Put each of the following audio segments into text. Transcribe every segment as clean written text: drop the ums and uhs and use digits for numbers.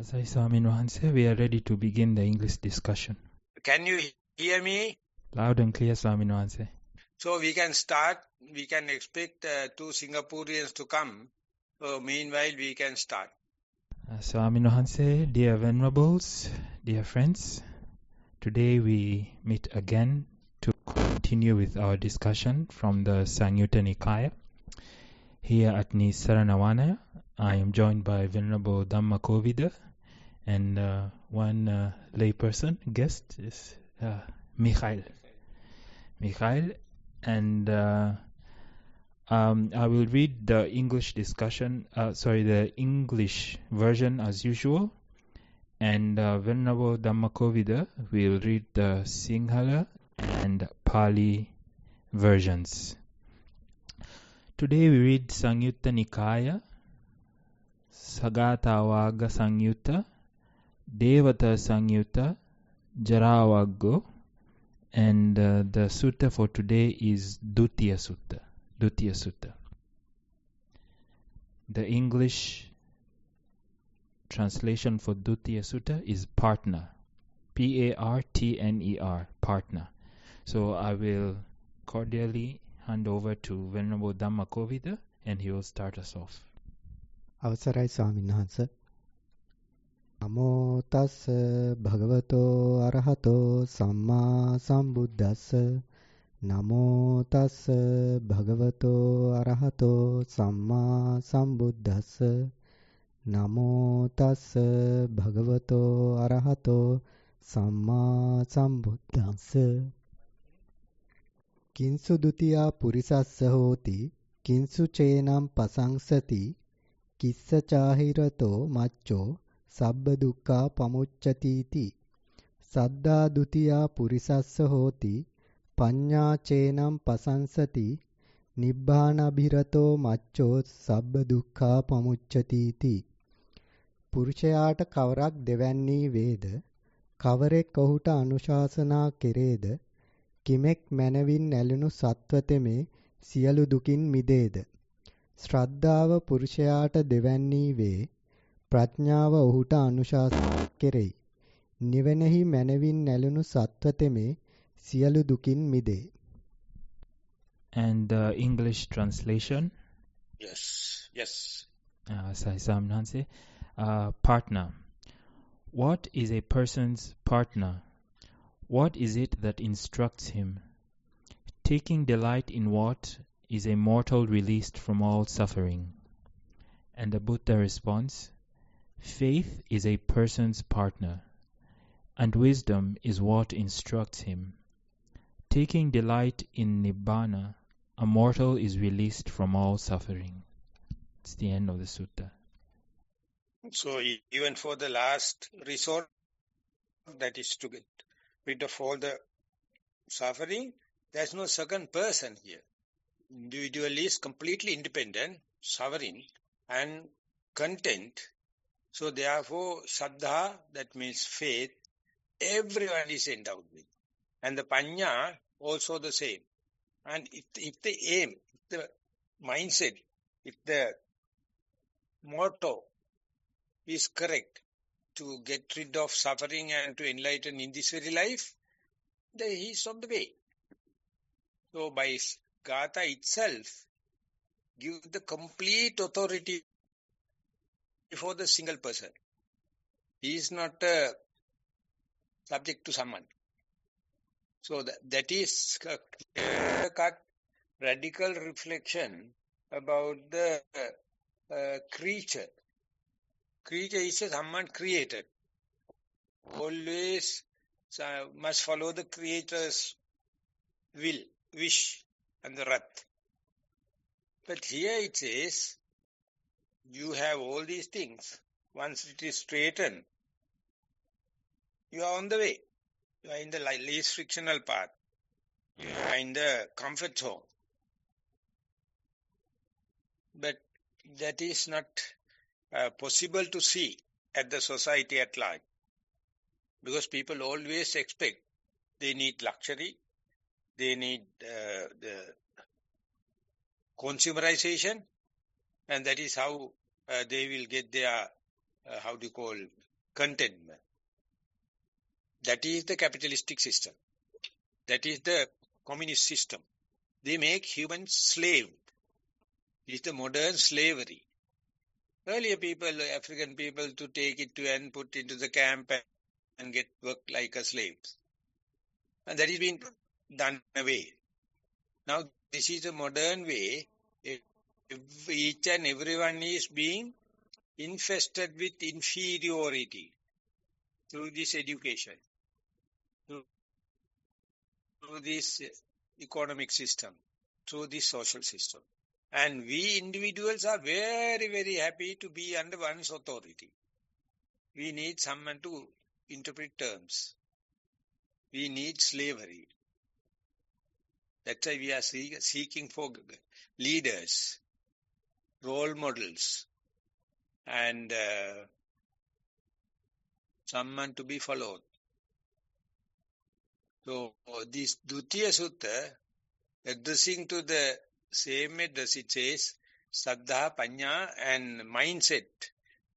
Asai Swamin Wahanse, we are ready to begin the English discussion. Can you hear me? Loud and clear, Swamin Wahanse. So we can start. We can expect two Singaporeans to come. So meanwhile, we can start. Swamin Wahanse, dear venerables, dear friends, today we meet again to continue with our discussion from the Samyutta Nikaya. Here at Nissarana Vanaya, I am joined by Venerable Dhamma and one layperson, guest is Mikhail. And I will read the English the English version as usual, and Venerable Dhammakovida will read the Sinhala and Pali versions. Today we read Samyutta Nikaya, Sagatavaga Samyutta, Devata Samyutta, Jaravaggo, and the sutta for today is Dutiya Sutta. The English translation for Dutiya Sutta is partner. Partner, partner. So I will cordially hand over to Venerable Dhammakovida and he will start us off. අවසරයි ස්වාමීන් වහන්ස. නමෝ තස් භගවතෝ අරහතෝ සම්මා සම්බුද්දස්ස. නමෝ තස් භගවතෝ අරහතෝ සම්මා සම්බුද්දස්ස. නමෝ තස් භගවතෝ අරහතෝ සම්මා සම්බුද්දස්ස. කිංසු දුතියා පුරිසස්ස හෝති කිංසු චේනම් පසංසති කිස්ස චාහිරතෝ මච්චෝ සබ්බ දුක්ඛා පමුච්චතිති. සද්දා දුතියා පුරිසස්ස හෝති පඤ්ඤා චේනම් පසංසති නිබ්බානබිරතෝ මච්චෝ සබ්බ දුක්ඛා පමුච්චතිති. පුරුෂයාට කවරක් දෙවැන්නී වේද, කවරෙක් ඔහුට අනුශාසනා කෙරේද, කිමෙක් මැනවින් ඇලුණු සත්වතෙමේ සියලු දුකින් මිදේද. ශ්‍රද්ධාව පුරුෂයාට දෙවැන්නී වේ, ප්‍රඥාව ඔහුට අනුශාසනා කෙරෙයි. නිවනෙහි මැනවින් නැලුණු සත්වතෙමේ සියලු දුකින් මිදේ. And the English translation? Yes. Partner. What is a person's partner? What is it that instructs him? Taking delight in what is a mortal released from all suffering. And the Buddha responds, faith is a person's partner, and wisdom is what instructs him. Taking delight in Nibbana, a mortal is released from all suffering. It's the end of the sutta. So even for the last resort, that is to get rid of all the suffering, there's no second person here. Individual is completely independent, sovereign, and content. So therefore, Saddha, that means faith, everyone is endowed with. And the Panya, also the same. And if the aim, if the mindset, if the motto is correct to get rid of suffering and to enlighten in this very life, then he is on the way. So by Gatha itself, give the complete authority for the single person. He is not subject to someone. So that is a clear-cut, radical reflection about the creature. Creature is someone created. Always must follow the creator's will, wish, and the wrath. But here it says, you have all these things. Once it is straightened, you are on the way. You are in the least frictional path. You are in the comfort zone. But that is not possible to see at the society at large. Because people always expect they need luxury, they need the consumerization, and that is how they will get their, contentment. That is the capitalistic system. That is the communist system. They make humans slave. It is the modern slavery. Earlier people, African people, to take it to and put into the camp and get work like a slaves. And that is being done away. Now this is a modern way. Each and everyone is being infested with inferiority through this education, through this economic system, through this social system. And we individuals are very, very happy to be under one's authority. We need someone to interpret terms. We need slavery. That's why we are seeking for leaders, role models, and someone to be followed. So this Dutiya Sutta, addressing to the same address, it says, Saddha, Panya and mindset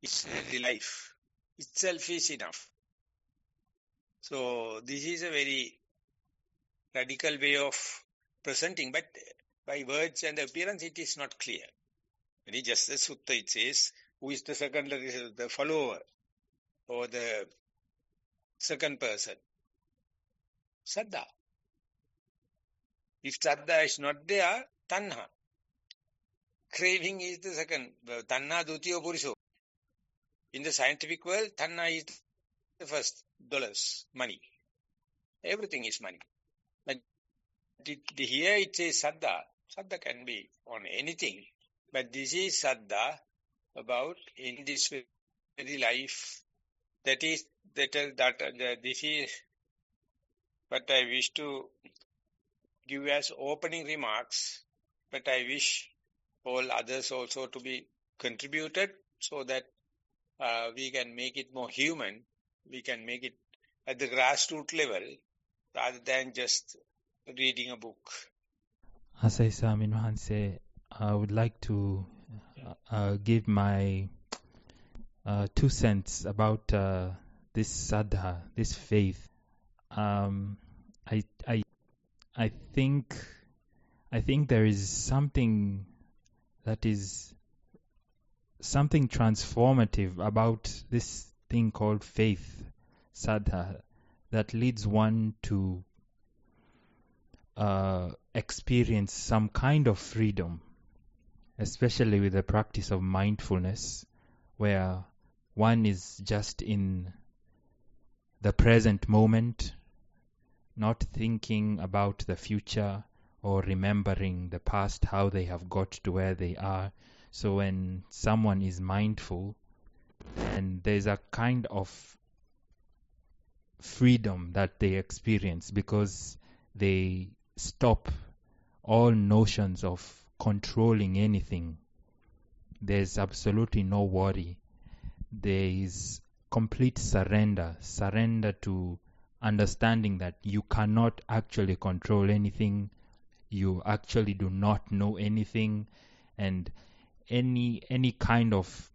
is the life itself is enough. So this is a very radical way of presenting, but by words and appearance it is not clear. It is just the Sutta, it says, who is the secondary, the follower or the second person? Saddha. If Saddha is not there, Tanha. Craving is the second. Tanha Dutiya Puriso. In the scientific world, Tanha is the first. Dollars, money. Everything is money. But here it says Saddha. Saddha can be on anything. But this is Saddha about in this very life. This is what I wish to give as opening remarks. But I wish all others also to be contributed so that we can make it more human. We can make it at the grassroots level rather than just reading a book. Asai Samin Hanse, I would like to give my 2 cents about this Saddha, this faith. I think there is something that is something transformative about this thing called faith, Saddha, that leads one to experience some kind of freedom, especially with the practice of mindfulness, where one is just in the present moment, not thinking about the future or remembering the past, how they have got to where they are. So when someone is mindful, and there's a kind of freedom that they experience because they stop all notions of controlling anything. There's absolutely no worry. There is complete surrender to understanding that you cannot actually control anything. You actually do not know anything, and any kind of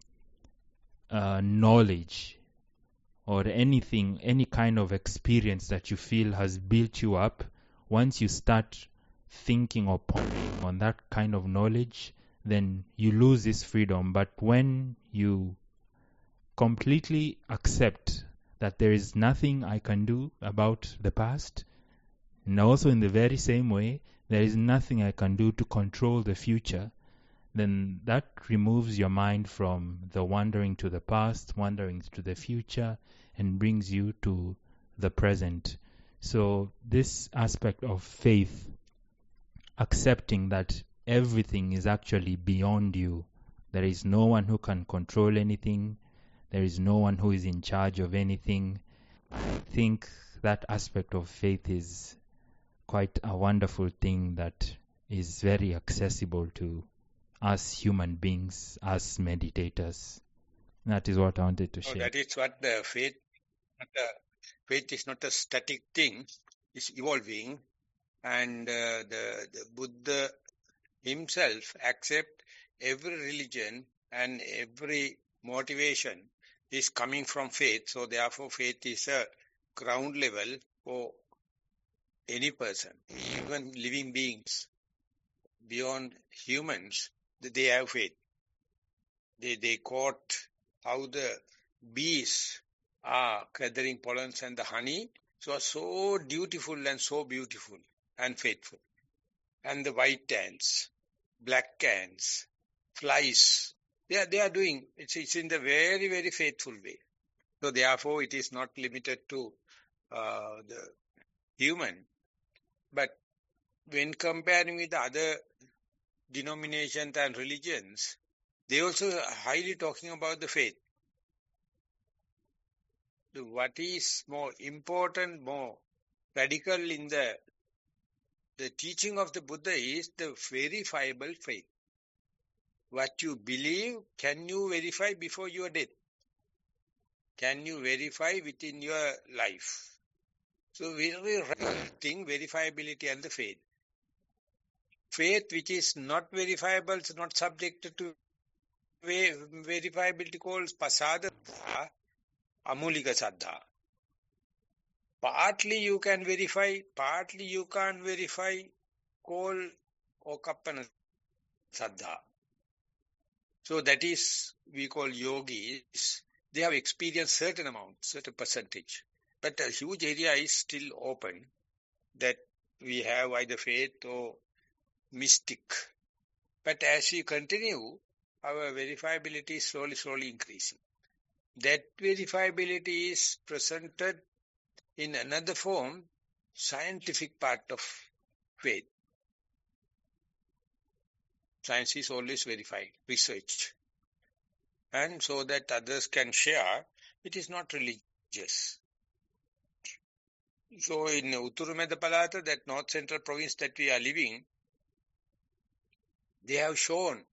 knowledge or anything, any kind of experience that you feel has built you up, once you start thinking or pondering on that kind of knowledge, then you lose this freedom. But when you completely accept that there is nothing I can do about the past, and also in the very same way, there is nothing I can do to control the future, then that removes your mind from the wandering to the past, wandering to the future, and brings you to the present. So this aspect of faith, accepting that everything is actually beyond you, there is no one who can control anything, there is no one who is in charge of anything, I think that aspect of faith is quite a wonderful thing that is very accessible to us human beings, us meditators. That is what I wanted to share. That is what the faith. Faith is not a static thing; it's evolving, and the Buddha himself accept every religion and every motivation is coming from faith. So therefore faith is a ground level for any person, even living beings beyond humans, they have faith. They quote how the bees are gathering pollens and the honey, so dutiful and so beautiful and faithful. And the white ants, black ants, flies, they are doing, it's in the very, very faithful way. So therefore it is not limited to the human, but when comparing with the other denominations and religions, they also are highly talking about the faith. What is more important, more radical in the teaching of the Buddha is the verifiable faith. What you believe, can you verify before your death? Can you verify within your life? So very right thing, verifiability and the faith. Faith which is not verifiable, is not subjected to verifiability, called pasada, amulika saddha. Partly you can verify, partly you can't verify, called okappana saddha. So that is, we call yogis, they have experienced certain amount, certain percentage. But a huge area is still open, that we have either faith or mystic. But as we continue, our verifiability is slowly increasing. That verifiability is presented in another form, scientific part of faith. Science is always verified, research. And so that others can share, it is not religious. So in Utturumeda Palata, that north central province that we are living, they have shown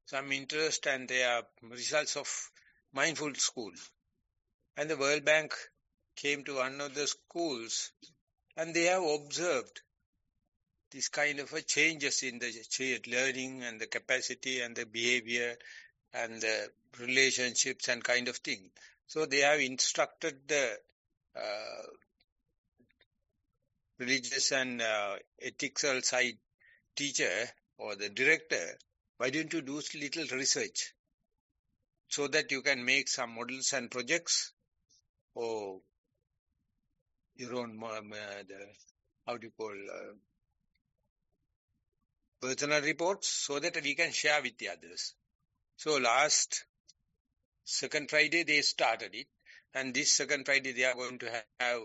some interest and their results of mindful school. And the World Bank came to one of the schools and they have observed this kind of a changes in the learning and the capacity and the behavior and the relationships and kind of thing. So they have instructed the religious and ethical side teacher or the director, why don't you do little research so that you can make some models and projects or your own, personal reports, so that we can share with the others. So last second Friday they started it, and this second Friday they are going to have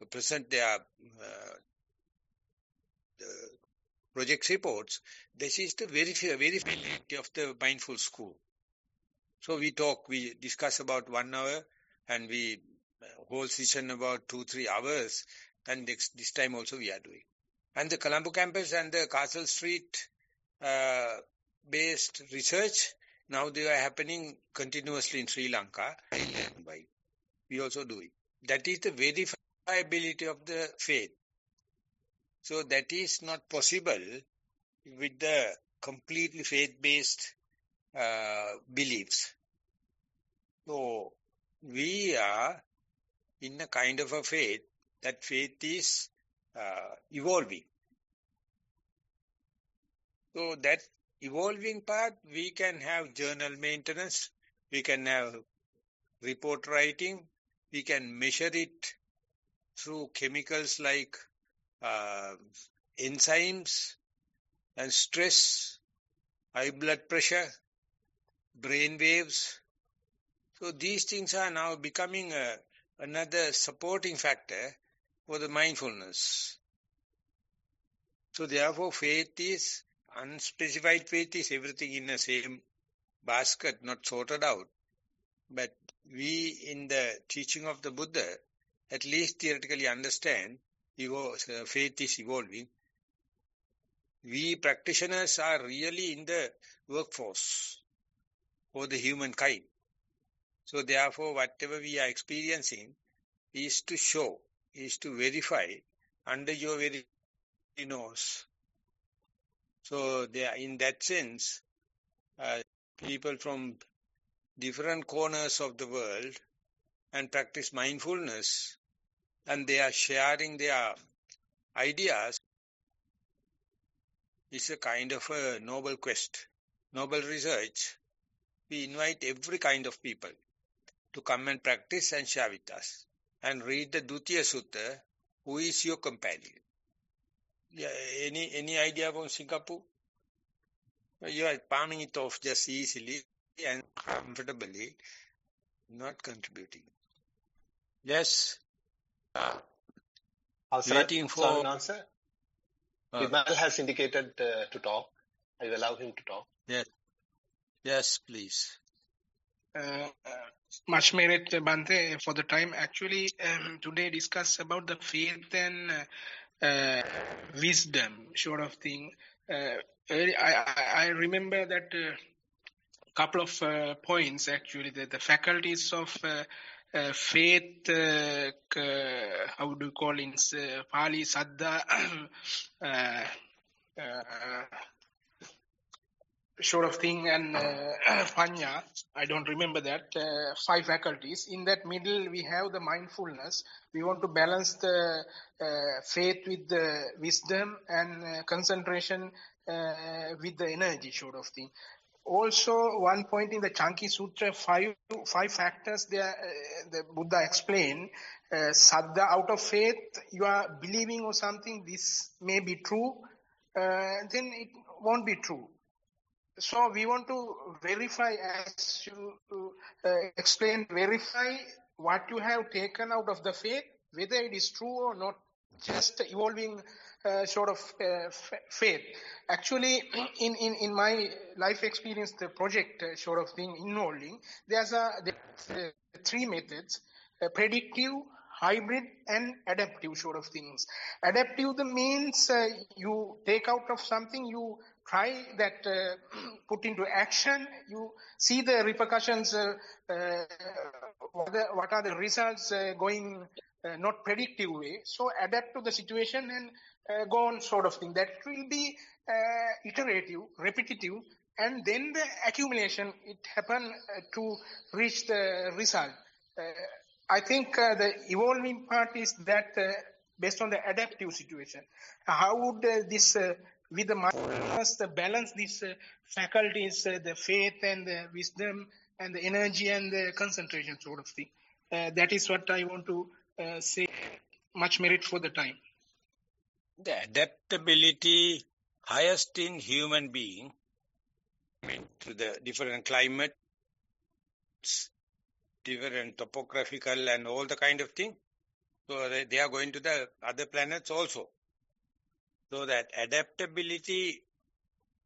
present their project reports. This is the verifiability of the mindful school. So we discuss about 1 hour, and we whole session about 2-3 hours, and this time also we are doing. And the Colombo campus and the Castle Street based research, now they are happening continuously in Sri Lanka. We also do it. That is the verifiability of the faith. So that is not possible with the completely faith-based beliefs. So we are in a kind of a faith, that faith is evolving. So that evolving part, we can have journal maintenance, we can have report writing, we can measure it through chemicals like enzymes and stress, high blood pressure, brain waves. So these things are now becoming another supporting factor for the mindfulness. So therefore faith is, unspecified faith is everything in the same basket, not sorted out. But we in the teaching of the Buddha, at least theoretically understand faith is evolving. We practitioners are really in the workforce for the humankind. So therefore, whatever we are experiencing is to show, is to verify under your very nose. So in that sense, people from different corners of the world and practice mindfulness, and they are sharing their ideas, is a kind of a noble quest, noble research. We invite every kind of people to come and practice and share with us. And read the Dutiya Sutta, who is your companion. Yeah, any idea from Singapore? You are palming it off just easily and comfortably, not contributing. Yes. Waiting for... Swaminathan, sir. Vimal has indicated to talk. I will allow him to talk. Yes. Yes, please. Much merit, Bante, for the time. Actually, today discuss about the faith and wisdom sort of thing. I remember that couple of points, actually, the faculties of faith, how do you call in Pali, Saddha, sort of thing, and Panya, I don't remember that, 5 faculties. In that middle, we have the mindfulness. We want to balance the faith with the wisdom and concentration with the energy sort of thing. Also, one point in the Chanki Sutra, five factors there, the Buddha explained. Saddha, out of faith, you are believing or something, this may be true, then it won't be true. So we want to verify, as you explained, verify what you have taken out of the faith, whether it is true or not, just evolving sort of faith. Actually, in my life experience, the project sort of thing involving, there's 3 methods, predictive, hybrid and adaptive sort of things. Adaptive means you take out of something, you try that, put into action, you see the repercussions, what are the results going not predictive way. So adapt to the situation and go on sort of thing. That will be iterative, repetitive, and then the accumulation, it happen to reach the result. I think the evolving part is that based on the adaptive situation. How would this, with the mindfulness, balance these faculties, the faith and the wisdom and the energy and the concentration sort of thing? That is what I want to say. Much merit for the time. The adaptability highest in human being, to the different climates, different topographical and all the kind of thing. So they are going to the other planets also. So that adaptability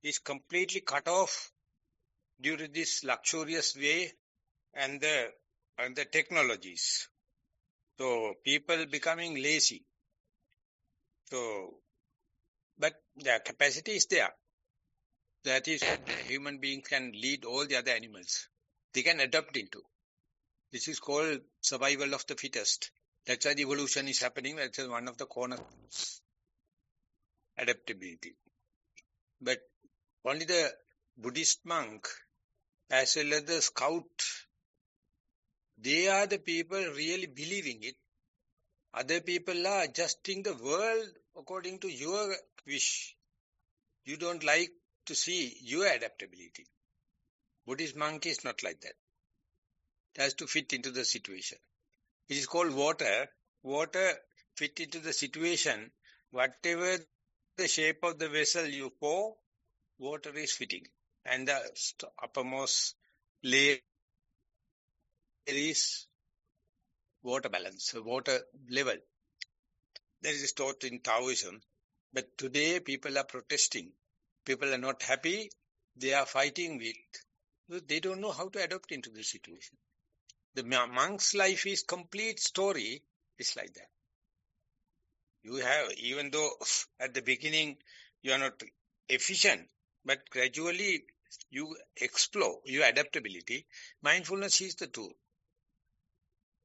is completely cut off due to this luxurious way and the technologies. So people becoming lazy. So, but the capacity is there. That is, the human beings can lead all the other animals. They can adapt into. This is called survival of the fittest. That's why the evolution is happening. That's one of the cornerstones. Adaptability. But only the Buddhist monk, as well as the scout, they are the people really believing it. Other people are adjusting the world according to your wish. You don't like to see your adaptability. Buddhist monk is not like that. It has to fit into the situation. It is called water. Water fit into the situation. Whatever the shape of the vessel you pour, water is fitting. And the uppermost layer is water balance, water level. That is taught in Taoism. But today people are protesting. People are not happy. They are fighting with. They don't know how to adapt into the situation. The monk's life is complete story. It's like that. You have, even though at the beginning you are not efficient, but gradually you explore your adaptability. Mindfulness is the tool.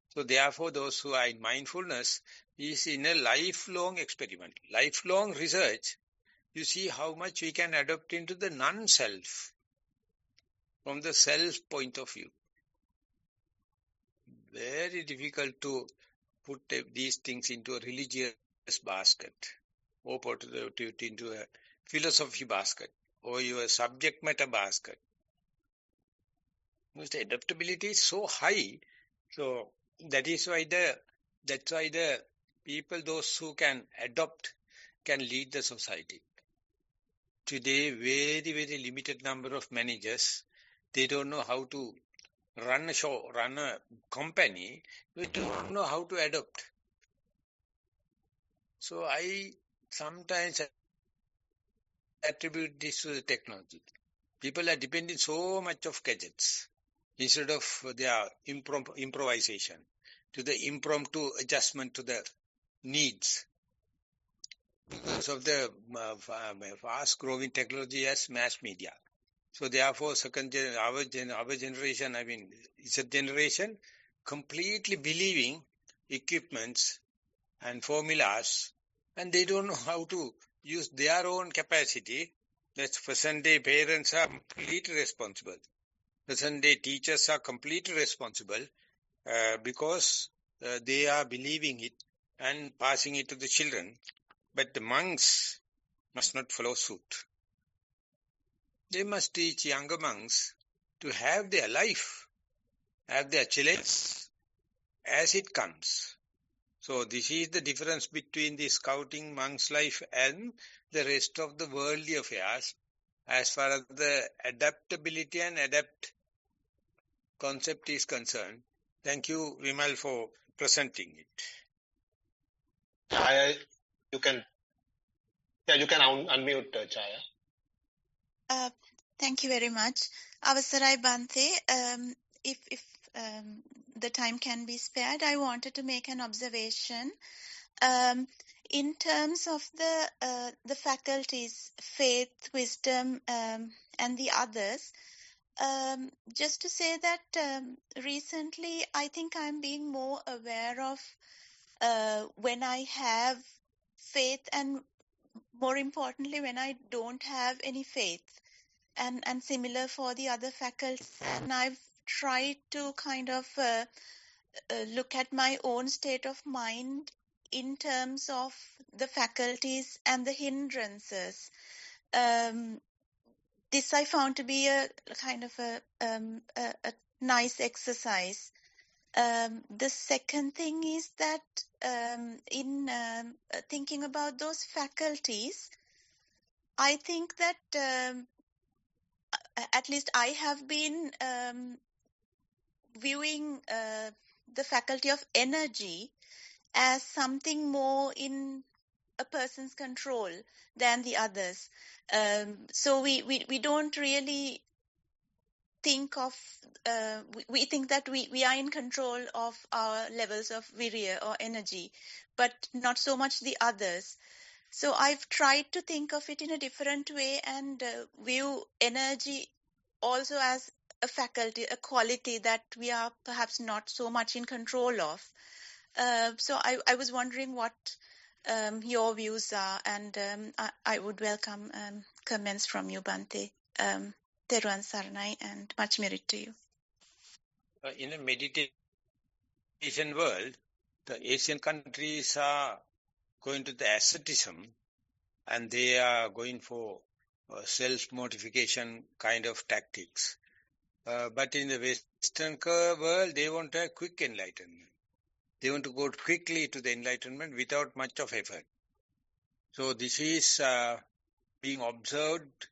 So therefore, those who are in mindfulness is in a lifelong experiment, lifelong research. You see how much we can adapt into the non-self, from the self point of view. very difficult to put these things into a religious basket or put it into a philosophy basket or your subject matter basket. Because the adaptability is so high. So that's why the people, those who can adopt, can lead the society. Today, very, very limited number of managers, they don't know how to run a show, run a company. We don't know how to adopt. So I sometimes attribute this to the technology. People are depending so much of gadgets instead of their improvisation, to the impromptu adjustment to the needs. Because of the fast-growing technology as mass media. So therefore, our generation, I mean, it's a generation completely believing equipments and formulas, and they don't know how to use their own capacity. That's present-day parents are completely responsible. Present-day teachers are completely responsible because they are believing it and passing it to the children. But the monks must not follow suit. They must teach younger monks to have their life, have their challenge as it comes. So this is the difference between the scouting monk's life and the rest of the worldly affairs as far as the adaptability and adapt concept is concerned. Thank you, Vimal, for presenting it. You can unmute Chaya. Thank you very much. Avasarai Bante, if the time can be spared, I wanted to make an observation. In terms of the faculties, faith, wisdom, and the others, just to say that recently I think I'm being more aware of when I have faith and, more importantly, when I don't have any faith, and similar for the other faculties. And I've tried to kind of look at my own state of mind in terms of the faculties and the hindrances. This I found to be a kind of a nice exercise. The second thing is that in thinking about those faculties, I think that at least I have been viewing the faculty of energy as something more in a person's control than the others. So we don't really think of, we think that we are in control of our levels of virya or energy, but not so much the others. So I've tried to think of it in a different way and view energy also as a faculty, a quality that we are perhaps not so much in control of. So I was wondering what your views are, and I would welcome comments from you, Bante. Thero and Saranai, and much merit to you. In a meditation world, the Asian countries are going to the asceticism, and they are going for self-mortification kind of tactics. But in the Western world, they want a quick enlightenment. They want to go quickly to the enlightenment without much of effort. So this is being observed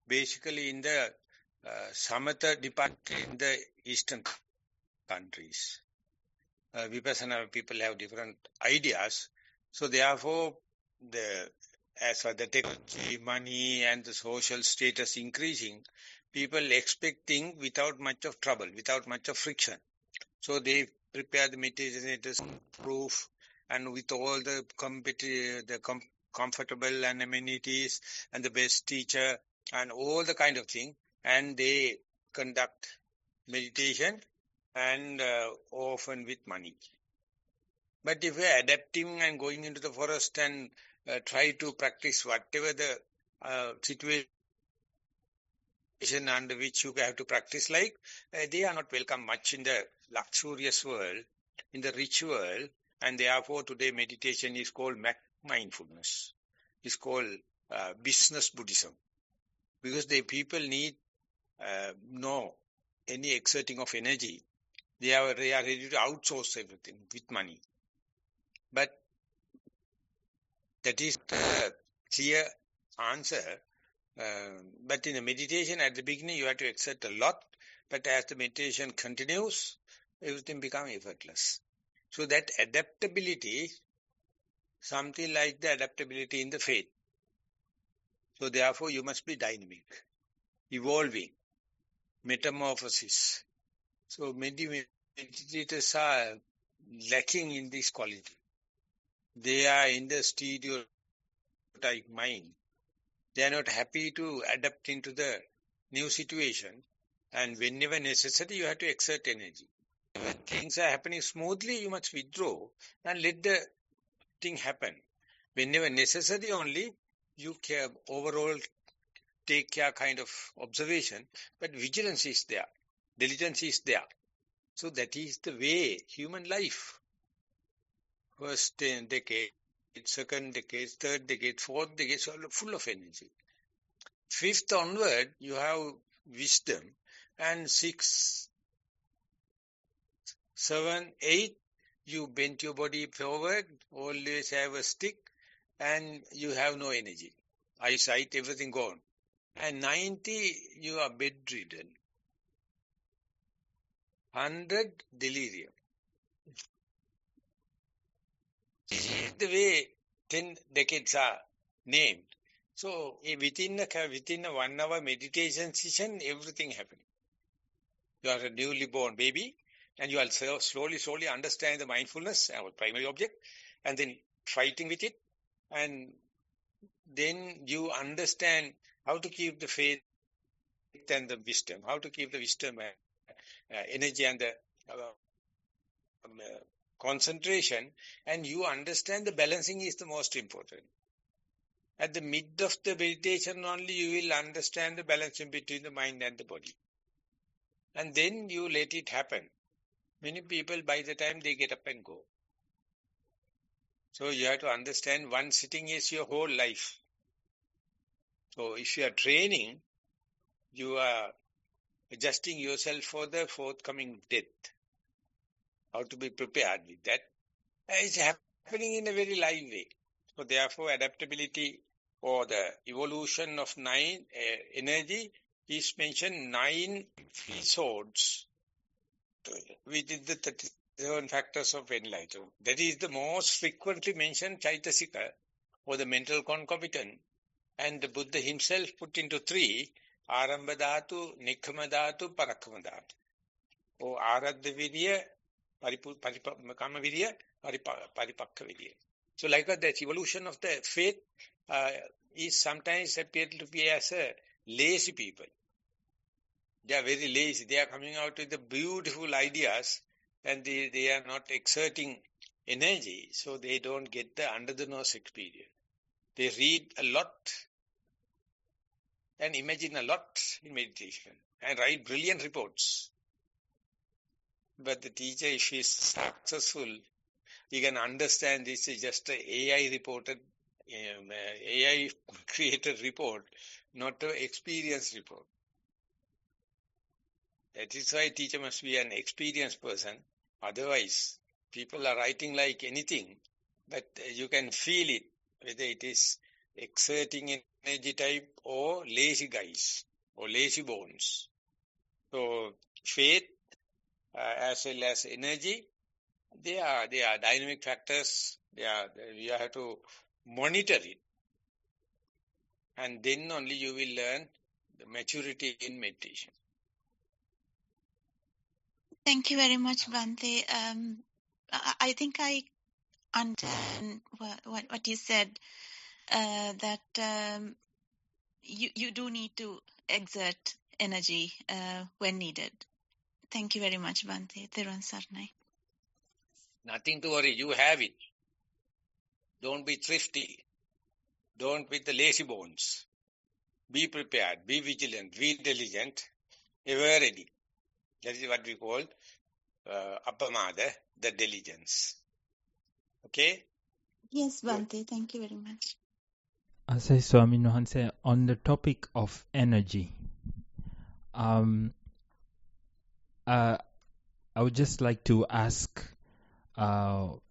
basically in the Samatha department in the Eastern countries. Vipassana people have different ideas. So therefore, as for the technology, money and the social status increasing, people expecting without much of trouble, without much of friction. So they prepare the meditators proof, and with all the comfortable and amenities and the best teacher and all the kind of thing, and they conduct meditation and often with money. But if we are adapting and going into the forest and try to practice whatever the situation under which you have to practice like, they are not welcome much in the luxurious world. in the ritual, and therefore today meditation is called mindfulness. It's called business Buddhism. Because the people need no any exerting of energy. They are ready to outsource everything with money. But that is the clear answer. But in the meditation, at the beginning, you have to exert a lot. But as the meditation continues, everything becomes effortless. So that adaptability, something like the adaptability in the faith. So therefore, you must be dynamic, evolving, metamorphosis. So meditators are lacking in this quality. They are in the stereotype mind. They are not happy to adapt into the new situation. And whenever necessary, you have to exert energy. When things are happening smoothly, you must withdraw and let the thing happen. Whenever necessary only, you can overall take care kind of observation. But vigilance is there. Diligence is there. So that is the way human life. First decade, second decade, third decade, fourth decade, so full of energy. Fifth onward, you have wisdom. And 6, 7, 8, you bend your body forward, always have a stick, and you have no energy. Eyesight, everything gone. And 90, you are bedridden. 100, delirium. This is the way 10 decades are named. So within a 1 hour meditation session, everything happening. You are a newly born baby, and you will slowly understand the mindfulness, our primary object, and then fighting with it. And then you understand how to keep the faith and the wisdom, how to keep the wisdom, energy and the concentration, and you understand the balancing is the most important. At the mid of the meditation only, you will understand the balancing between the mind and the body. And then you let it happen. Many people, by the time they get up and go. So you have to understand one sitting is your whole life. So if you are training, you are adjusting yourself for the forthcoming death. How to be prepared with that. It's happening in a very live way. So therefore, adaptability or the evolution of 9 energy is mentioned 9 episodes within the 37 factors of enlightenment. That is the most frequently mentioned Chaitasika or the mental concomitant. And the Buddha himself put into 3, Arambha Dhatu, Nikkama Dhatu, Parakkama Dhatu. Or Aradha Virya, Kama Virya, Paripakka Virya. So like that evolution of the faith is sometimes appeared to be as a lazy people. They are very lazy. They are coming out with the beautiful ideas and they are not exerting energy. So they don't get the under the nose experience. They read a lot and imagine a lot in meditation and write brilliant reports. But the teacher, if he is successful, he can understand this is just an AI reported, AI created report, not an experience report. That is why a teacher must be an experienced person. Otherwise, people are writing like anything, but you can feel it, whether it is exerting energy type or lazy guys or lazy bones. So faith as well as energy, they are dynamic factors. You have to monitor it, and then only you will learn the maturity in meditation. Thank you very much, Bhante. I think I understand what you said, that you do need to exert energy when needed. Thank you very much, Bhante. Thero Sarnai. Nothing to worry. You have it. Don't be thrifty. Don't be the lazy bones. Be prepared. Be vigilant. Be diligent. Ever ready. That is what we call appamada. the diligence. Okay? Yes, Good. Bhante, thank you very much. Asai Swami Nohanse, on the topic of energy, I would just like to ask about.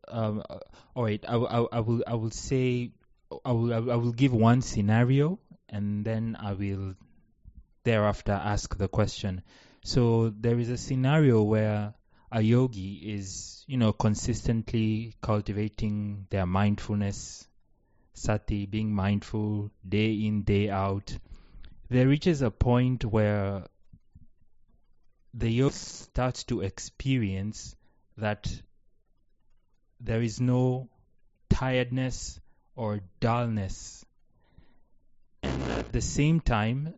All right, I will say I will give one scenario, and then I will thereafter ask the question. So there is a scenario where a yogi is, consistently cultivating their mindfulness, sati, being mindful day in, day out. There reaches a point where the yogi starts to experience that there is no tiredness or dullness. And at the same time,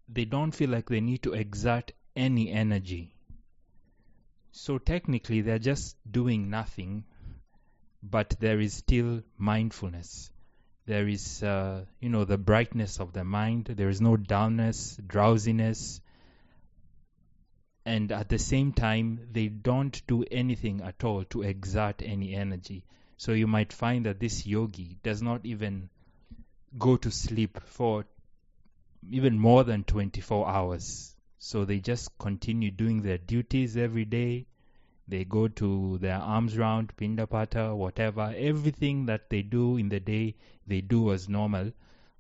they don't feel like they need to exert any energy. So technically, they're just doing nothing, but there is still mindfulness. There is, the brightness of the mind. There is no dullness, drowsiness. And at the same time, they don't do anything at all to exert any energy. So you might find that this yogi does not even go to sleep for even more than 24 hours. So they just continue doing their duties every day. They go to their alms round, pindapata, whatever. Everything that they do in the day, they do as normal.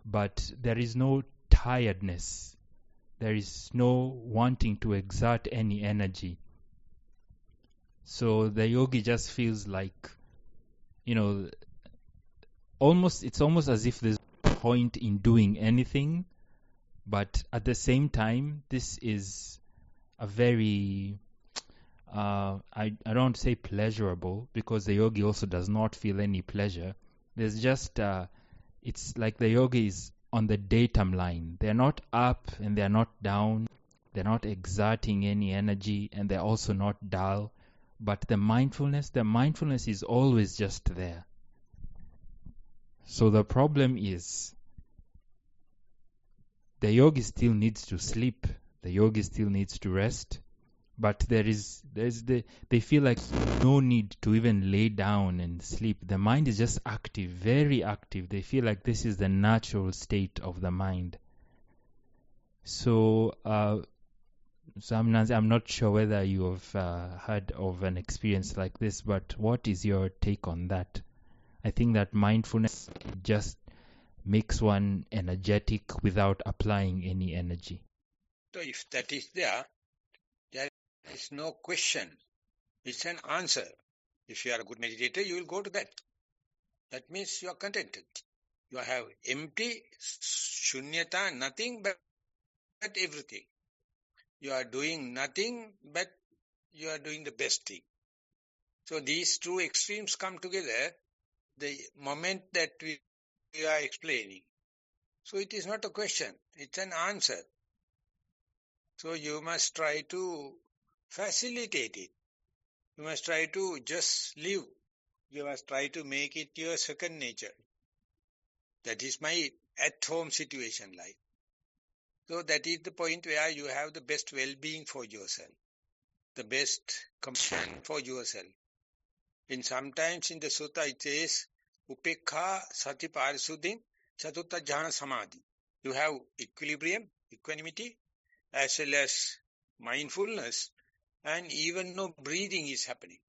But there is no tiredness. There is no wanting to exert any energy. So the yogi just feels like, it's almost as if there's no point in doing anything. But at the same time, this is a very, I don't want to say pleasurable, because the yogi also does not feel any pleasure. There's just, it's like the yogi is on the datum line. They're not up and they're not down. They're not exerting any energy, and they're also not dull. But the mindfulness is always just there. So the problem is, the yogi still needs to sleep. The yogi still needs to rest. But they feel like no need to even lay down and sleep. The mind is just active, very active. They feel like this is the natural state of the mind. So, I'm not sure whether you have heard of an experience like this, but what is your take on that? I think that mindfulness just makes one energetic without applying any energy. So if that is there is no question. It's an answer. If you are a good meditator, you will go to that. That means you are contented. You have empty, shunyata, nothing but everything. You are doing nothing, but you are doing the best thing. So these two extremes come together the moment that we are explaining. So it is not a question, it's an answer. So you must try to facilitate it. You must try to just live. You must try to make it your second nature. That is my at-home situation like. So that is the point where you have the best well-being for yourself, the best compassion for yourself. And sometimes in the sutta it says, Upekha sati parisuddhim chatutta jhana samadhi. You have equilibrium, equanimity, as well as mindfulness, and even no breathing is happening.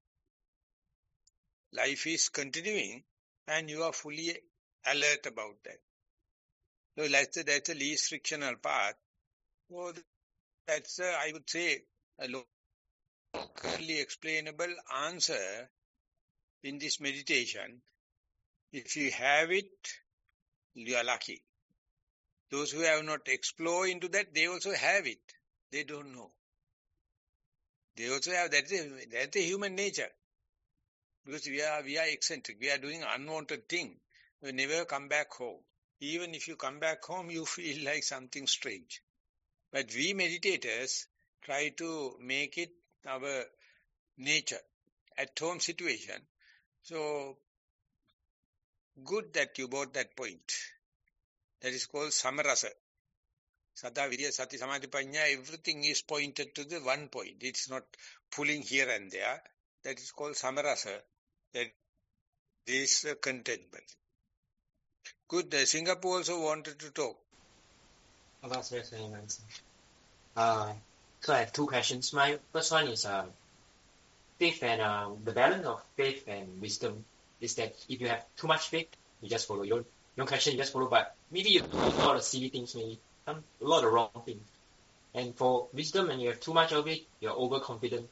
Life is continuing, and you are fully alert about that. So that's the least frictional path. So that's, I would say, a locally explainable answer in this meditation. If you have it, you are lucky. Those who have not explored into that, they also have it. They don't know. They also have, that's the human nature. Because we are eccentric. We are doing unwanted thing. We never come back home. Even if you come back home, you feel like something strange. But we meditators try to make it our nature, at-home situation. So, good that you brought that point. That is called samarasa. Saddha, Virya, Sati, Samadhi, Panya, everything is pointed to the one point. It's not pulling here and there. That is called samarasa. That is contentment. Good. Singapore also wanted to talk. Oh, that's very nice. So I have two questions. My first one is faith and the balance of faith and wisdom is that if you have too much faith, you just follow. You don't question, you just follow. But maybe you do a lot of silly things, maybe a lot of wrong things. And for wisdom, when you have too much of it, you're overconfident,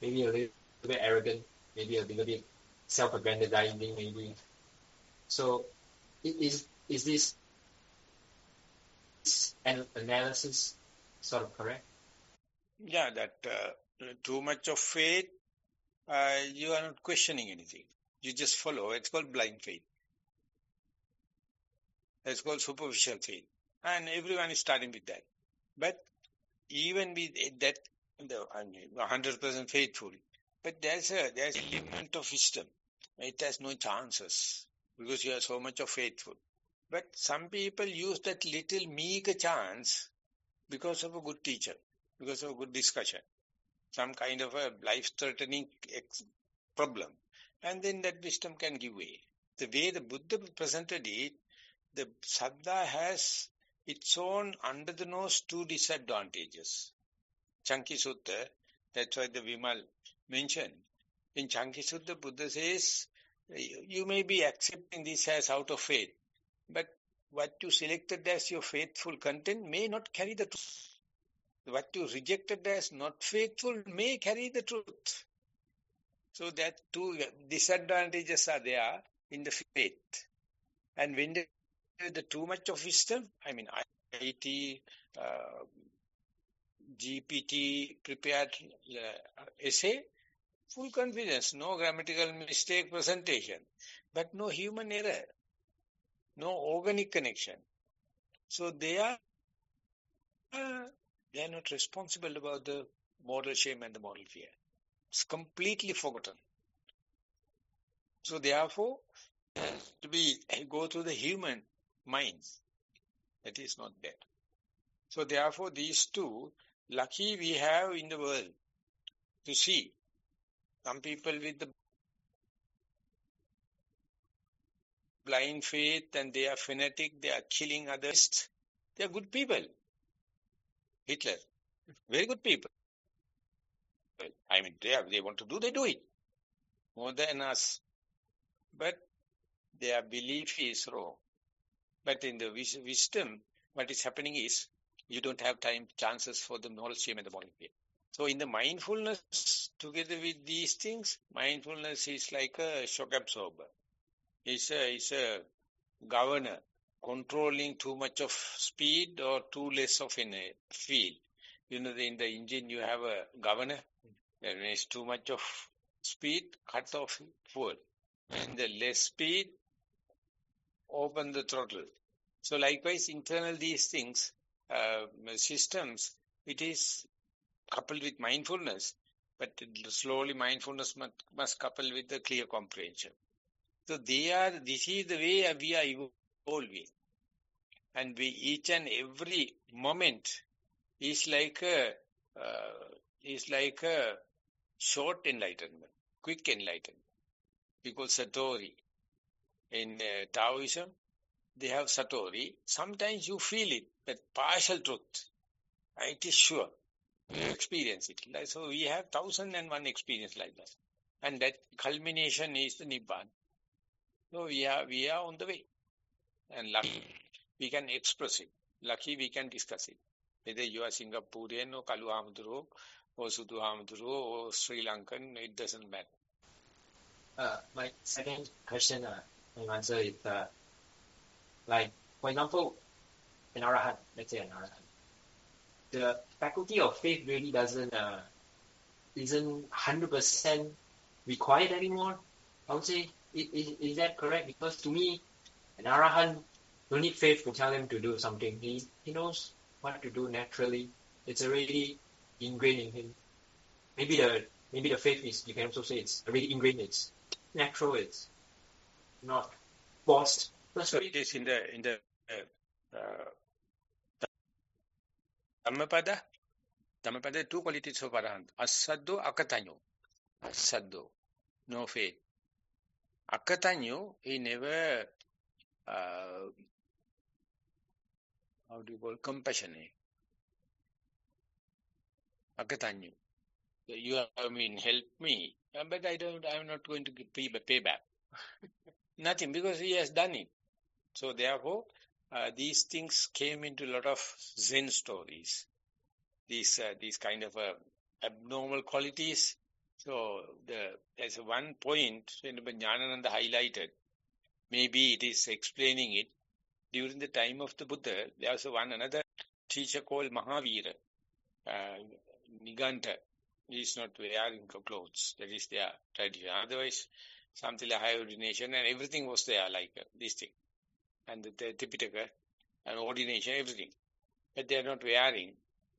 maybe a little bit arrogant, maybe a little bit self-aggrandizing, maybe. So is this analysis sort of correct? Yeah, that too much of faith, you are not questioning anything. You just follow. It's called blind faith. It's called superficial faith. And everyone is starting with that. But even with that, 100% faithful. But there's an element of wisdom. It has no chances because you are so much of faithful. But some people use that little meager chance because of a good teacher, because of a good discussion, some kind of a life-threatening problem. And then that wisdom can give way. The way the Buddha presented it, the Saddha has its own under-the-nose two disadvantages. Chanki Sutta, that's why the Vimal mentioned. In Chanki Sutta, Buddha says, you may be accepting this as out of faith, but what you selected as your faithful content may not carry the truth. What you rejected as not faithful may carry the truth. So that two disadvantages are there in the faith. And when the too much of wisdom, I mean, IT, GPT prepared essay, full confidence, no grammatical mistake presentation, but no human error, no organic connection. So they are not responsible about the moral shame and the moral fear. It's completely forgotten. So therefore, go through the human minds. That is not there. So therefore, these two, lucky we have in the world to see. Some people with the blind faith and they are fanatic, they are killing others. They are good people. Hitler, very good people. I mean, they want to do, they do it. More than us. But their belief is wrong. But in the wisdom, what is happening is, you don't have chances for the moral shame and the moral fear. So in the mindfulness, together with these things, mindfulness is like a shock absorber. It's a governor, controlling too much of speed or too less of a field. In the engine you have a governor. When it's too much of speed, cut off fuel. When the less speed, open the throttle. So likewise, internal these things, systems, it is coupled with mindfulness, but slowly mindfulness must couple with the clear comprehension. So this is the way we are evolving. And each and every moment is like a short enlightenment, quick enlightenment. Because Satori, in Taoism, they have Satori. Sometimes you feel it, but partial truth. It is sure. You experience it. So we have 1001 experience like that. And that culmination is the Nibbana. So we are on the way. And lucky we can express it. Lucky we can discuss it. Whether you are Singaporean or Kalu Hamduro or Sudhu Hamduro or Sri Lankan, it doesn't matter. My second question, my answer is like, for example, an Arahant, let's say an Arahant, the faculty of faith really isn't 100% required anymore. I would say, is that correct? Because to me, an Arahant don't need faith to tell him to do something. He knows what to do naturally. It's already ingrained in him. Maybe the faith is, you can also say it's already ingrained. It's natural. It's not forced. So it is in the Dhammapada, two qualities of Arahant. Asaddo, Akatanyo. Asaddo, no faith. Akatanyo, he never, how do you call, compassionate. Akatanyo. You have helped me, but I'm not going to pay back. Nothing, because he has done it. So therefore, these things came into a lot of Zen stories. These kind of abnormal qualities. So there's one point when Jnanananda highlighted. Maybe it is explaining it. During the time of the Buddha, there was another teacher called Mahavira, Niganta. He is not wearing clothes. That is their tradition. Otherwise, something like high ordination and everything was there, like this thing. And the Tipitaka and ordination, everything. But they are not wearing.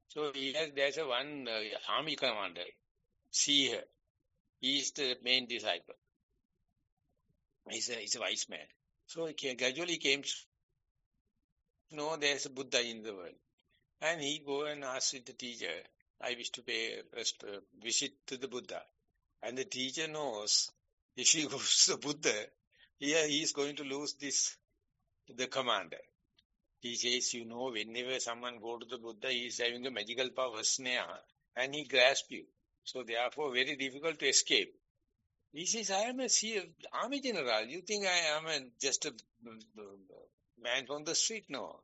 So there's one army commander, Siha. He is the main disciple. He's a wise man. So he gradually came to know there's a Buddha in the world. And he go and ask the teacher, I wish to pay a visit to the Buddha. And the teacher knows, if he goes to the Buddha, here he is going to lose the commander. He says, whenever someone go to the Buddha, he is having a magical power, sneha, and he grasps you. So therefore, very difficult to escape. He says, I am a army general. You think I am just a man from the street? No.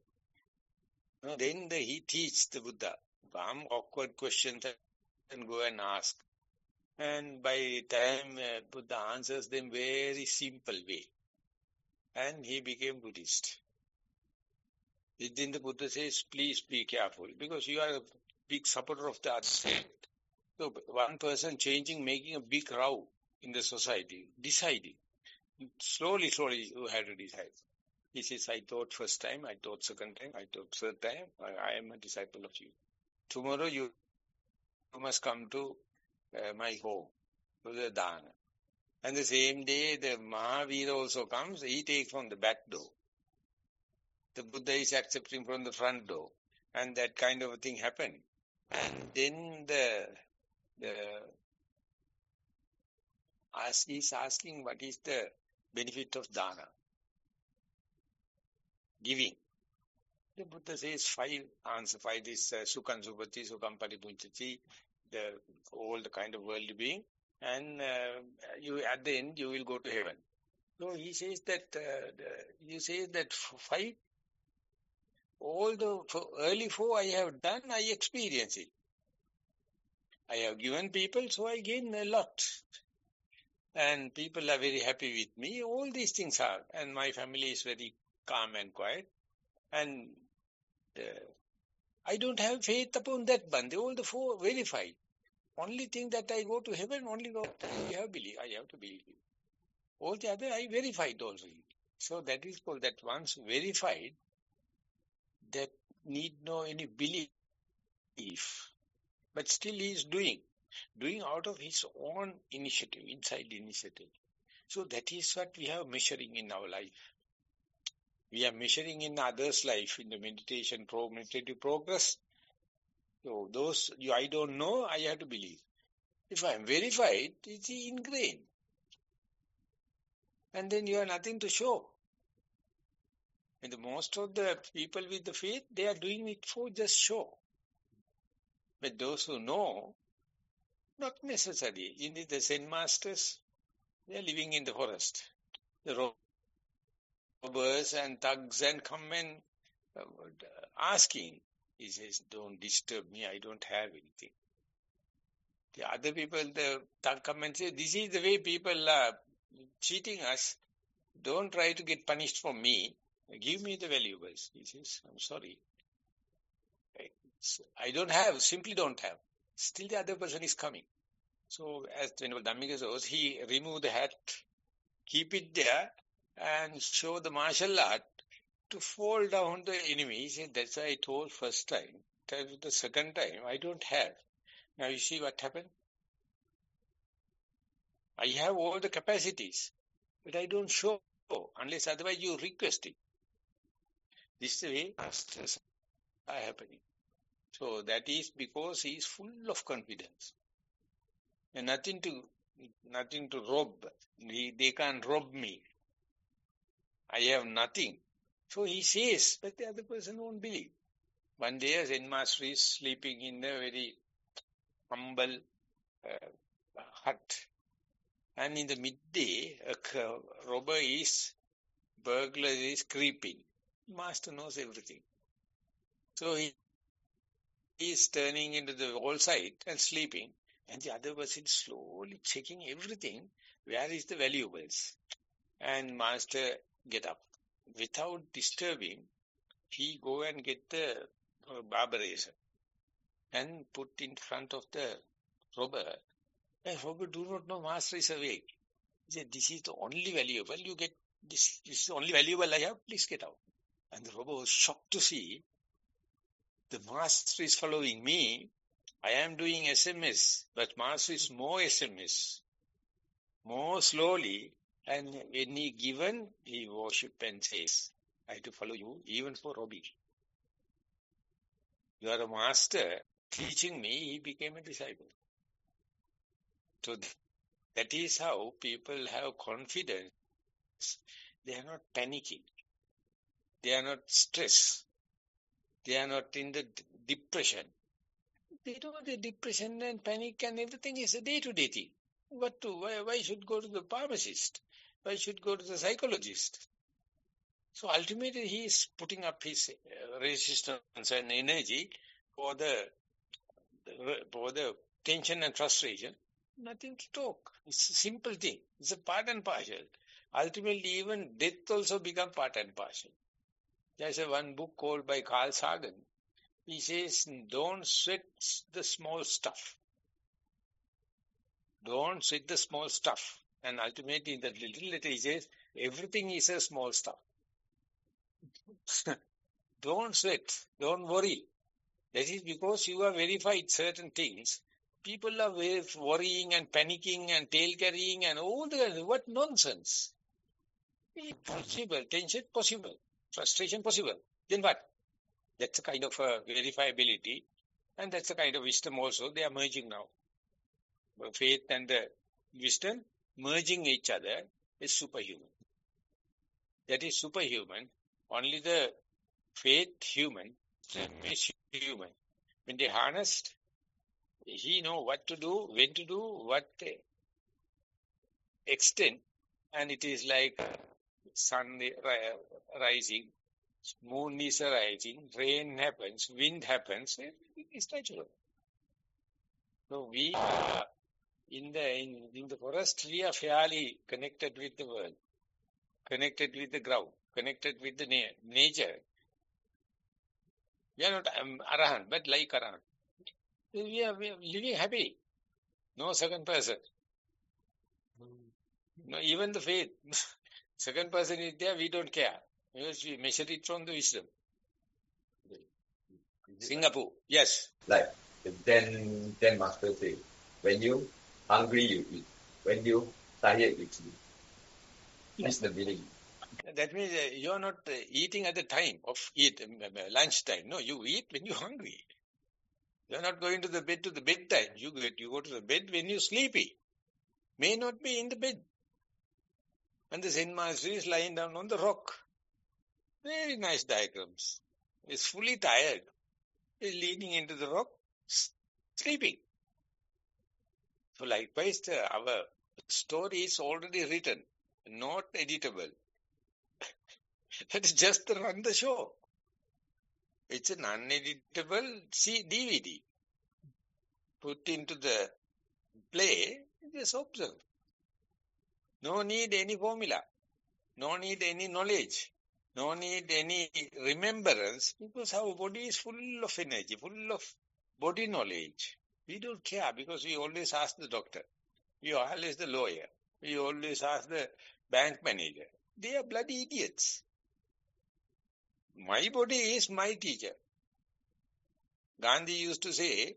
Then he teaches the Buddha some awkward questions and go and ask. And by the time Buddha answers them very simple way. And he became Buddhist. Then the Buddha says, please be careful, because you are a big supporter of the other side. So one person making a big row in the society, deciding. Slowly you have to decide. He says, I thought first time, I thought second time, I thought third time, I am a disciple of you. Tomorrow you must come to my home, to the Dana. And the same day, the Mahavira also comes, he takes from the back door. The Buddha is accepting from the front door. And that kind of a thing happened. And then he's asking what is the benefit of dana, giving. The Buddha says five is Sukham Subhati, Sukham Paripunchati, all the kind of worldly being. And you at the end, you will go to heaven. So he says that, you say that five, all the early four I have done, I experience it. I have given people, so I gain a lot. And people are very happy with me. All these things are. And my family is very calm and quiet. And I don't have faith upon that one. All the four verified. Only thing that I go to heaven, only go, I have to believe. All the other I verified also. So that is called that once verified, that need no any belief. But still he is doing out of his own initiative, inside initiative. So that is what we are measuring in our life. We are measuring in others' life, in the meditative progress. So those I don't know, I have to believe. If I am verified, it's ingrained. And then you have nothing to show. And most of the people with the faith, they are doing it for just show. But those who know, not necessary. The Zen masters, they are living in the forest. The robbers and thugs and come and asking. He says, don't disturb me, I don't have anything. The other people, the thug come and say, this is the way people are cheating us. Don't try to get punished from me. Give me the valuables. He says, I'm sorry. I don't have, simply don't have. Still the other person is coming. So as Venerable Dhammika says, he remove the hat, keep it there, and show the martial art to fall down the enemy. He said, that's why I told first time. The second time, I don't have. Now you see what happened? I have all the capacities, but I don't show, unless otherwise you request it. This is the way masters are happening. So that is because he is full of confidence. And nothing to rob. They can't rob me. I have nothing. So he says, but the other person won't believe. One day a Zen master is sleeping in a very humble hut. And in the midday, a burglar is creeping. Master knows everything. So he is turning into the wall side and sleeping. And the other person slowly checking everything. Where is the valuables? And master get up. Without disturbing, he go and get the barber razor and put in front of the robber. The robber do not know master is awake. He said, this is the only valuable you get. This is the only valuable I have. Please get out. And the robber was shocked to see the master is following me. I am doing SMS, but master is more SMS, more slowly. And when he given, he worship and says, I have to follow you even for robbing. You are a master teaching me, he became a disciple. So that is how people have confidence. They are not panicking. They are not stressed. They are not in the depression. They know the depression and panic and everything is a day-to-day thing. Why should go to the pharmacist? Why should go to the psychologist? So ultimately he is putting up his resistance and energy for the tension and frustration. Nothing to talk. It's a simple thing. It's a part and parcel. Ultimately, even death also becomes part and parcel. There's one book called by Carl Sagan. He says, don't sweat the small stuff. Don't sweat the small stuff. And ultimately, in that little letter, he says, everything is a small stuff. Don't sweat. Don't worry. That is because you have verified certain things. People are worrying and panicking and tail carrying and all the what nonsense. Possible, tension possible, frustration possible. Then what? That's a kind of verifiability, and that's a kind of wisdom also. They are merging now. Faith and the wisdom merging each other is superhuman. That is superhuman. Only the faith human is human. When they harnessed, he know what to do, when to do, what extent, and it is like sun rising, moon is rising, rain happens, wind happens. It's natural. So we are in the forest. We are fairly connected with the world, connected with the ground, connected with the nature. We are not arahant, but like arahant. We are living happy. No second person. No, even the faith. Second person is there, we don't care. Because we measure it from the wisdom. Singapore, yes. Like then master say, when you hungry you eat. When you tired you sleep. That's the meaning. That means you are not eating at the time of lunchtime. No, you eat when you're hungry. You are not going to the bedtime. You go to the bed when you're sleepy. May not be in the bed. And the Zen master is lying down on the rock. Very nice diagrams. He's fully tired. He's leaning into the rock, sleeping. So likewise, our story is already written, not editable. That is just to run the show. It's an uneditable DVD. Put into the play, just observe. No need any formula. No need any knowledge. No need any remembrance, because our body is full of energy, full of body knowledge. We don't care because we always ask the doctor. We always the lawyer. We always ask the bank manager. They are bloody idiots. My body is my teacher. Gandhi used to say,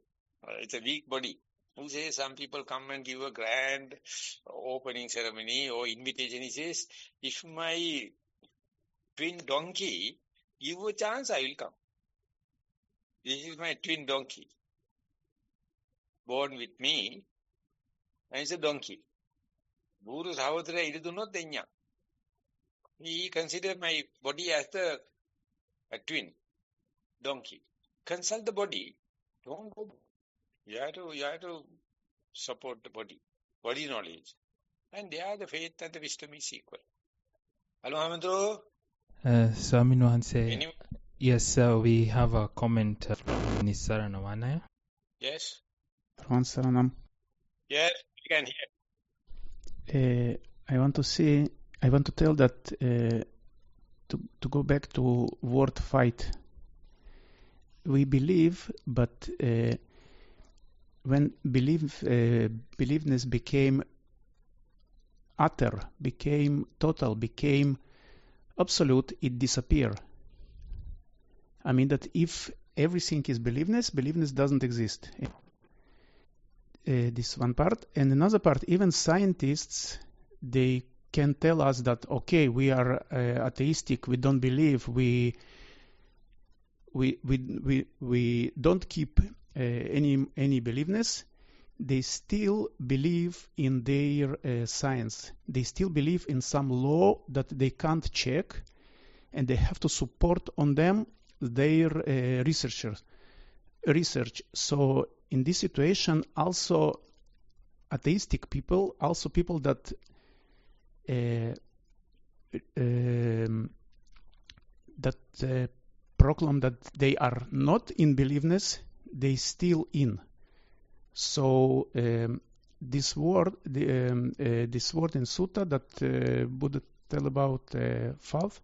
it's a weak body. Who says some people come and give a grand opening ceremony or invitation. He says, if my twin donkey give a chance, I will come. This is my twin donkey, born with me, and it's a donkey. Guru Sahodara idudunot denya. He considered my body as a twin donkey. Consult the body. Don't go. You have to support the body knowledge. And there the faith and the wisdom is equal. Hello, Hamandro. Swamin Wahanse, Any? yes, we have a comment from Nissarana Vanaya. Yes. Saranam. Yes, we can hear. I want to tell that to go back to word fight. We believe, but when believedness became utter, became total, became absolute, it disappeared. I mean that if everything is believedness doesn't exist. This one part. And another part, even scientists, they can tell us that, okay, we are atheistic, we don't believe, we don't keep any believedness. They still believe in their science. They still believe in some law that they can't check, and they have to support on them their research. So in this situation, also atheistic people, also people that proclaim that they are not in believeness, they still in. So this word in Sutta that Buddha tell about faith,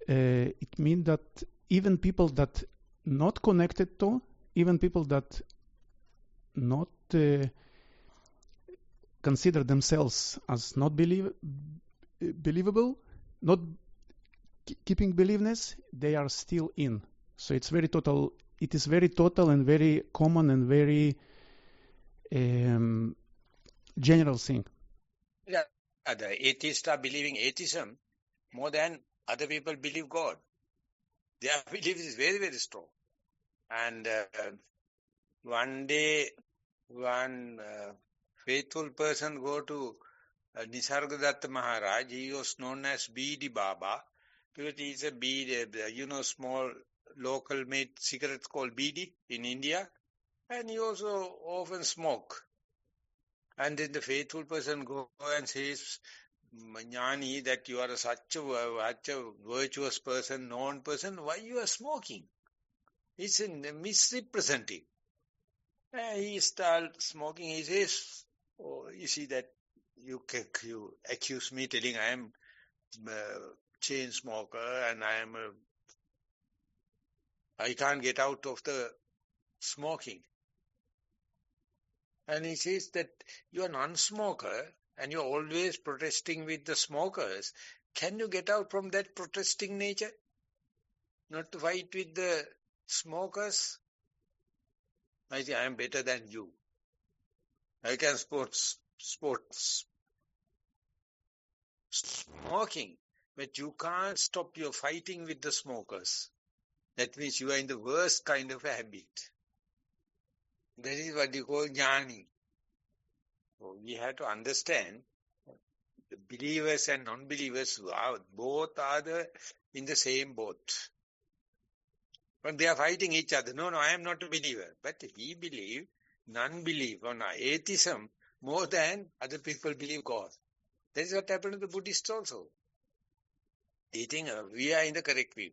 it means that even people that not connected to, even people that not consider themselves as not believable, not keeping believeness, they are still in. So it's very total. It is very total and very common and very general thing. Yeah, the atheists are believing atheism more than other people believe God. Their belief is very, very strong. And one day, one faithful person go to Nissarana Maharaj. He was known as Beedi Baba, because he is a bead, small local made cigarettes called Beedi in India. And he also often smoke. And then the faithful person go and says, Jnani, that you are such a virtuous person, known person, why you are smoking? It's misrepresenting. He starts smoking. He says, oh, you see that you accuse me telling I am a chain smoker and I can't get out of the smoking. And he says that you are a non-smoker and you're always protesting with the smokers. Can you get out from that protesting nature? Not to fight with the smokers? I say, I am better than you. I can sports smoking, but you can't stop your fighting with the smokers. That means you are in the worst kind of a habit. That is what you call jnani. So we have to understand the believers and non-believers both are in the same boat. But they are fighting each other. No, I am not a believer. But we believe, non-belief or atheism more than other people believe God. That is what happened to the Buddhists also. They think we are in the correct view.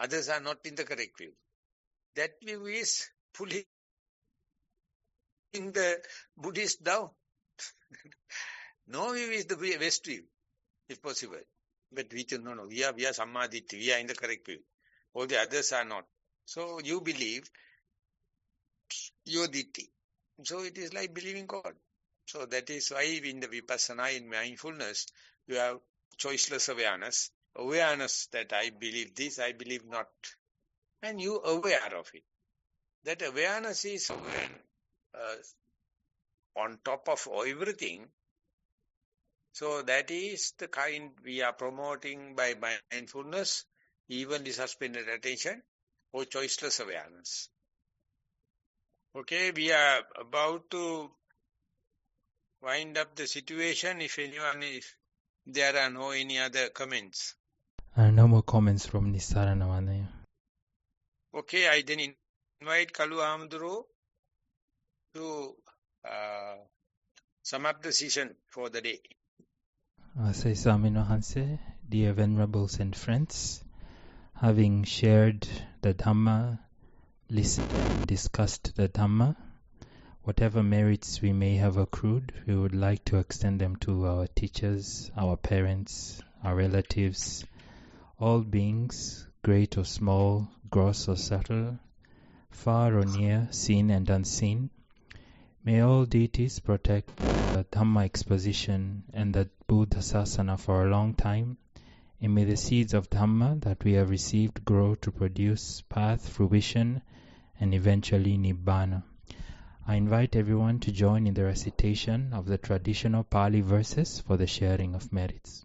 Others are not in the correct view. That view is pulling the Buddhists down. No view is the best view, if possible. But we think, no, we are Sammaditthi, we are in the correct view. All the others are not. So you believe your ditti. So it is like believing God. So that is why in the Vipassana, in mindfulness, you have choiceless awareness. Awareness that I believe this, I believe not. And you aware of it. That awareness is on top of everything. So that is the kind we are promoting by mindfulness, even the suspended attention. or choiceless awareness. Okay, we are about to wind up the situation. If anyone is, there are no any other comments. No more comments from Nissarana, Vanaya. Okay, I then invite Kalu Amaduro to sum up the session for the day. Say Samino Hanse, dear venerables and friends, having shared the Dhamma, listened and discussed the Dhamma, whatever merits we may have accrued, we would like to extend them to our teachers, our parents, our relatives, all beings, great or small, gross or subtle, far or near, seen and unseen. May all deities protect the Dhamma exposition and the Buddha Sasana for a long time, and may the seeds of Dhamma that we have received grow to produce path, fruition, and eventually Nibbana. I invite everyone to join in the recitation of the traditional Pali verses for the sharing of merits.